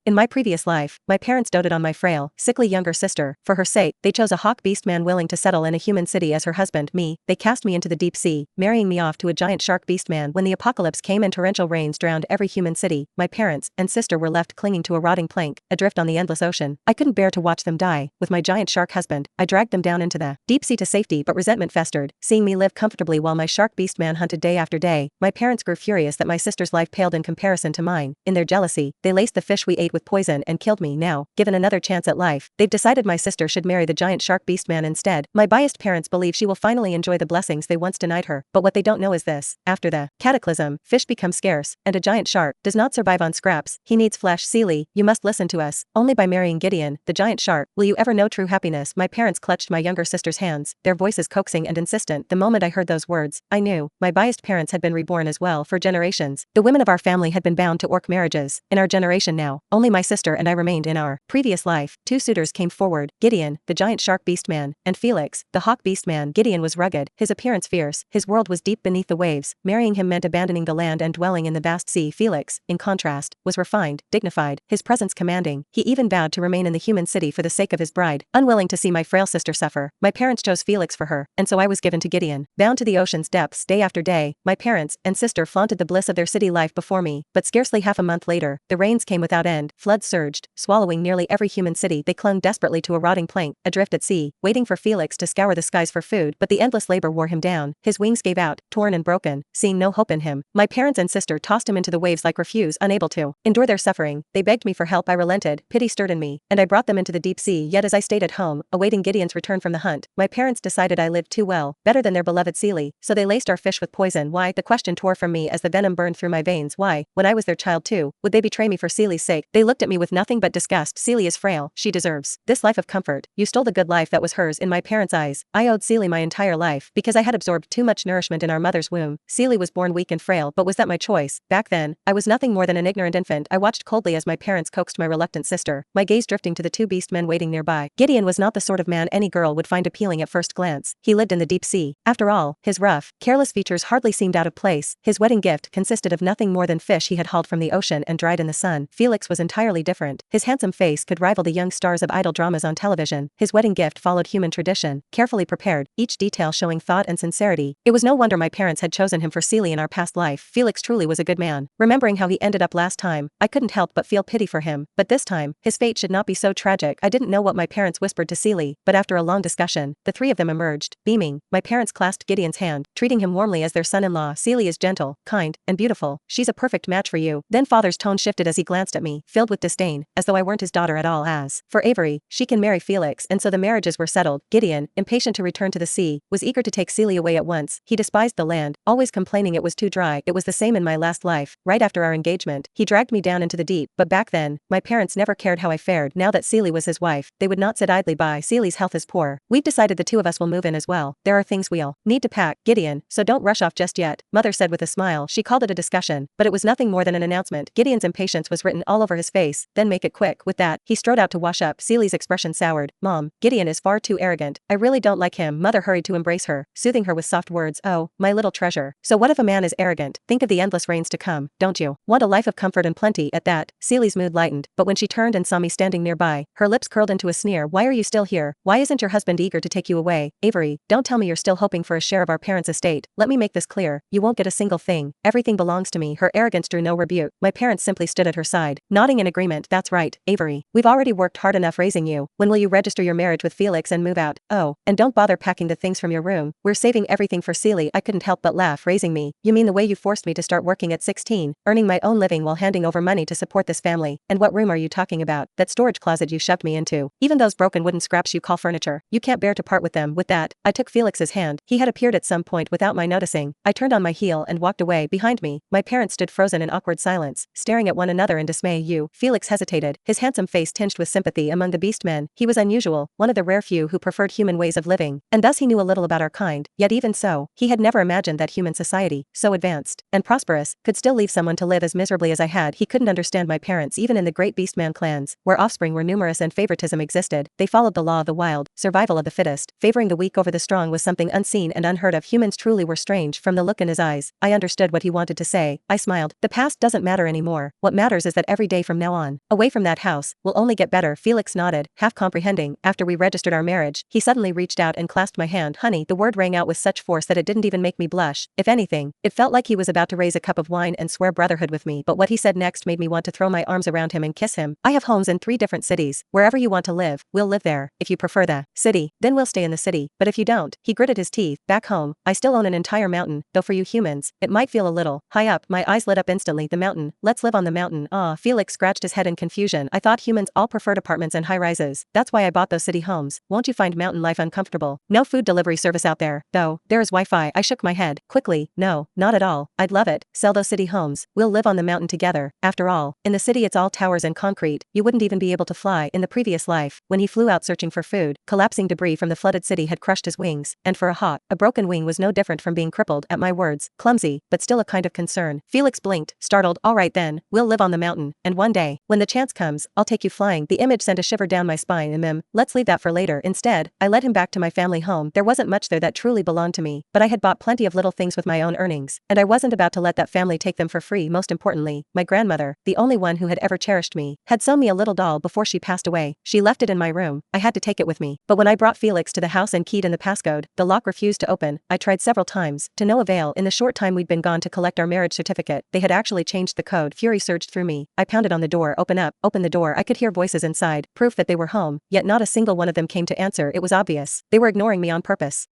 In my previous life, my parents doted on my frail, sickly younger sister. For her sake, they chose a hawk beast man willing to settle in a human city as her husband. Me, they cast me into the deep sea, marrying me off to a giant shark beast man. When the apocalypse came and torrential rains drowned every human city, my parents and sister were left clinging to a rotting plank, adrift on the endless ocean. I couldn't bear to watch them die. With my giant shark husband, I dragged them down into the deep sea to safety, but resentment festered, seeing me live comfortably while my shark beast man hunted day after day. My parents grew furious that my sister's life paled in comparison to mine. In their jealousy, they laced the fish we ate with poison and killed me. Now, given another chance at life, they've decided my sister should marry the giant shark beast man instead. My biased parents believe she will finally enjoy the blessings they once denied her, but what they don't know is this: after the cataclysm, fish become scarce, and a giant shark does not survive on scraps. He needs flesh. Sealy, you must listen to us. Only by marrying Gideon, the giant shark, will you ever know true happiness. My parents clutched my younger sister's hands, their voices coaxing and insistent. The moment I heard those words, I knew my biased parents had been reborn as well. For generations, the women of our family had been bound to orc marriages. In our generation now, only my sister and I remained. In our previous life, two suitors came forward: Gideon, the giant shark beast man, and Felix, the hawk beast man. Gideon was rugged, his appearance fierce, his world was deep beneath the waves. Marrying him meant abandoning the land and dwelling in the vast sea. Felix, in contrast, was refined, dignified, his presence commanding. He even vowed to remain in the human city for the sake of his bride, unwilling to see my frail sister suffer. My parents chose Felix for her, and so I was given to Gideon. Bound to the ocean's depths day after day, my parents and sister flaunted the bliss of their city life before me. But scarcely half a month later, the rains came without end, floods surged, swallowing nearly every human city. They clung desperately to a rotting plank, adrift at sea, waiting for Felix to scour the skies for food, but the endless labor wore him down. His wings gave out, torn and broken. Seeing no hope in him, my parents and sister tossed him into the waves like refuse, unable to endure their suffering. They begged me for help. I relented, pity stirred in me, and I brought them into the deep sea. Yet as I stayed at home, awaiting Gideon's return from the hunt, my parents decided I lived too well, better than their beloved Sealy, so they laced our fish with poison. Why? The question tore from me as the venom burned through my veins. Why, when I was their child too, would they betray me for Sealy's sake? They looked at me with nothing but disgust. Sealy is frail, she deserves this life of comfort. You stole the good life that was hers. In my parents' eyes, I owed Sealy my entire life, because I had absorbed too much nourishment in our mother's womb. Sealy was born weak and frail, but was that my choice? Back then, I was nothing more than an ignorant infant. I watched coldly as my parents coaxed my reluctant sister, my gaze drifting to the two beast men waiting nearby. Gideon was not the sort of man any girl would find appealing at first glance. He lived in the deep sea. After all, his rough, careless features hardly seemed out of place. His wedding gift consisted of nothing more than fish he had hauled from the ocean and dried in the sun. Felix was entirely different. His handsome face could rival the young stars of idol dramas on television. His wedding gift followed human tradition, carefully prepared, each detail showing thought and sincerity. It was no wonder my parents had chosen him for Sealy in our past life. Felix truly was a good man. Remembering how he ended up last time, I couldn't help but feel pity for him. But this time, his fate should not be so tragic. I didn't know what my parents whispered to Sealy, but after a long discussion, the three of them emerged, beaming. My parents clasped Gideon's hand, treating him warmly as their son-in-law. Sealy is gentle, kind, and beautiful. She's a perfect match for you. Then father's tone shifted as he glanced at me, filled with disdain, as though I weren't his daughter at all. As for Avery, she can marry Felix, and so the marriages were settled. Gideon, impatient to return to the sea, was eager to take Sealy away at once. He despised the land, always complaining it was too dry. It was the same in my last life. Right after our engagement, he dragged me down into the deep, but back then, my parents never cared how I fared. Now that Sealy was his wife, they would not sit idly by. Sealy's health is poor. We've decided the two of us will move in as well. There are things we'll need to pack, Gideon, so don't rush off just yet, Mother said with a smile. She called it a discussion, but it was nothing more than an announcement. Gideon's impatience was written all over his face. Then make it quick. With that, he strode out to wash up. Sealy's expression soured. Mom, Gideon is far too arrogant. I really don't like him. Mother hurried to embrace her, soothing her with soft words. Oh, my little treasure. So what if a man is arrogant? Think of the endless rains to come, don't you? Want a life of comfort and plenty. At that, Sealy's mood lightened, but when she turned and saw me standing nearby, her lips curled into a sneer. Why are you still here? Why isn't your husband eager to take you away? Avery, don't tell me you're still hoping for a share of our parents' estate. Let me make this clear. You won't get a single thing. Everything belongs to me. Her arrogance drew no rebuke. My parents simply stood at her side, nodding in agreement. That's right, Avery. We've already worked hard enough raising you. When will you register your marriage with Felix and move out? Oh, and don't bother packing the things from your room. We're saving everything for Sealy. I couldn't help but laugh. Raising me? You mean the way you forced me to start working at 16, earning my own living while handing over money to support this family? And what room are you talking about? That storage closet you shoved me into. Even those broken wooden scraps you call furniture. You can't bear to part with them. With that, I took Felix's hand. He had appeared at some point without my noticing. I turned on my heel and walked away. Behind me, my parents stood frozen in awkward silence, staring at one another in dismay. You, Felix hesitated, his handsome face tinged with sympathy. Among the beast men, he was unusual, one of the rare few who preferred human ways of living, and thus he knew a little about our kind. Yet even so, he had never imagined that human society, so advanced and prosperous, could still leave someone to live as miserably as I had. He couldn't understand my parents. Even in the great beastman clans, where offspring were numerous and favoritism existed, they followed the law of the wild, survival of the fittest. Favoring the weak over the strong was something unseen and unheard of. Humans truly were strange. From the look in his eyes, I understood what he wanted to say. I smiled. The past doesn't matter anymore. What matters is that every day from from now on. Away from that house, we'll only get better. Felix nodded, half comprehending. After we registered our marriage, he suddenly reached out and clasped my hand. Honey, the word rang out with such force that it didn't even make me blush. If anything, it felt like he was about to raise a cup of wine and swear brotherhood with me. But what he said next made me want to throw my arms around him and kiss him. I have homes in 3 different cities. Wherever you want to live, we'll live there. If you prefer the city, then we'll stay in the city. But if you don't, he gritted his teeth. Back home, I still own an entire mountain, though for you humans, it might feel a little high up. My eyes lit up instantly. The mountain. Let's live on the mountain. Felix scratched his head in confusion. I thought humans all preferred apartments and high rises. That's why I bought those city homes. Won't you find mountain life uncomfortable? No food delivery service out there, though. There is Wi-Fi. I shook my head quickly. No, not at all. I'd love it. Sell those city homes. We'll live on the mountain together. After all, in the city it's all towers and concrete. You wouldn't even be able to fly. In the previous life, when he flew out searching for food, collapsing debris from the flooded city had crushed his wings, and for a broken wing was no different from being crippled. At my words, clumsy, but still a kind of concern. Felix blinked, startled. All right then, we'll live on the mountain, and one day, when the chance comes, I'll take you flying. The image sent a shiver down my spine. Let's leave that for later. Instead, I led him back to my family home. There wasn't much there that truly belonged to me, but I had bought plenty of little things with my own earnings, and I wasn't about to let that family take them for free. Most importantly, my grandmother, the only one who had ever cherished me, had sewn me a little doll before she passed away. She left it in my room. I had to take it with me. But when I brought Felix to the house and keyed in the passcode, the lock refused to open. I tried several times, to no avail. In the short time we'd been gone to collect our marriage certificate, they had actually changed the code. Fury surged through me. I pounded on the door. Open up, open the door. I could hear voices inside, proof that they were home, yet not a single one of them came to answer. It was obvious. They were ignoring me on purpose.